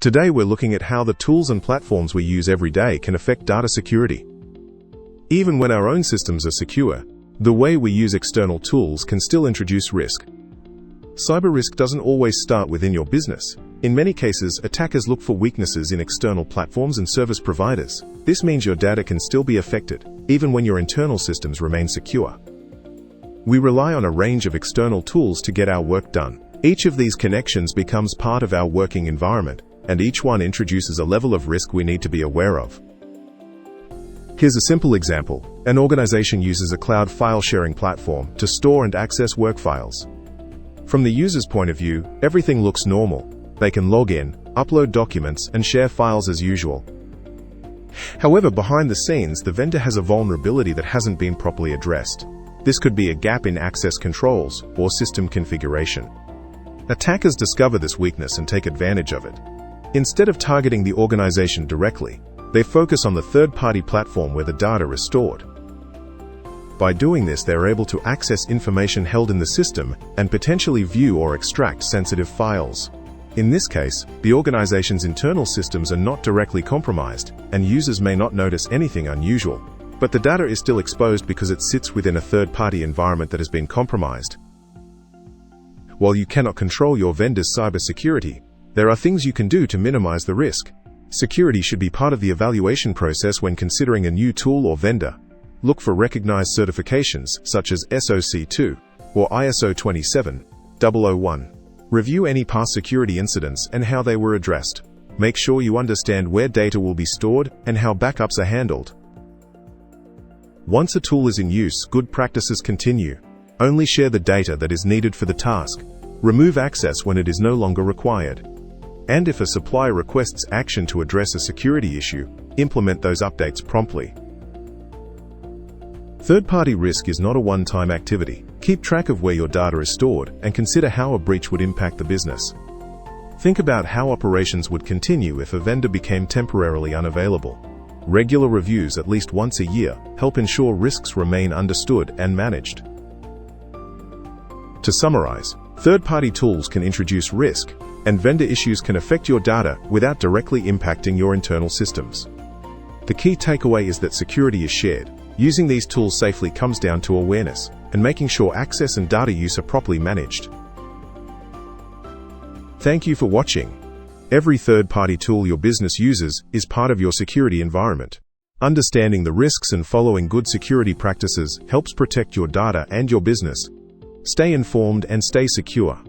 Today we're looking at how the tools and platforms we use every day can affect data security. Even when our own systems are secure, the way we use external tools can still introduce risk. Cyber risk doesn't always start within your business. In many cases, attackers look for weaknesses in external platforms and service providers. This means your data can still be affected, even when your internal systems remain secure. We rely on a range of external tools to get our work done. Each of these connections becomes part of our working environment, and each one introduces a level of risk we need to be aware of. Here's a simple example. An organization uses a cloud file-sharing platform to store and access work files. From the user's point of view, everything looks normal. They can log in, upload documents, and share files as usual. However, behind the scenes, the vendor has a vulnerability that hasn't been properly addressed. This could be a gap in access controls or system configuration. Attackers discover this weakness and take advantage of it. Instead of targeting the organization directly, they focus on the third-party platform where the data is stored. By doing this, they're able to access information held in the system and potentially view or extract sensitive files. In this case, the organization's internal systems are not directly compromised, and users may not notice anything unusual. But the data is still exposed because it sits within a third-party environment that has been compromised. While you cannot control your vendor's cybersecurity, there are things you can do to minimize the risk. Security should be part of the evaluation process when considering a new tool or vendor. Look for recognized certifications such as SOC 2 or ISO 27001. Review any past security incidents and how they were addressed. Make sure you understand where data will be stored and how backups are handled. Once a tool is in use, good practices continue. Only share the data that is needed for the task. Remove access when it is no longer required. And if a supplier requests action to address a security issue, implement those updates promptly. Third-party risk is not a one-time activity. Keep track of where your data is stored and consider how a breach would impact the business. Think about how operations would continue if a vendor became temporarily unavailable. Regular reviews at least once a year help ensure risks remain understood and managed. To summarize, third-party tools can introduce risk, and vendor issues can affect your data without directly impacting your internal systems. The key takeaway is that security is shared. Using these tools safely comes down to awareness and making sure access and data use are properly managed. Thank you for watching. Every third-party tool your business uses is part of your security environment. Understanding the risks and following good security practices helps protect your data and your business. Stay informed and stay secure.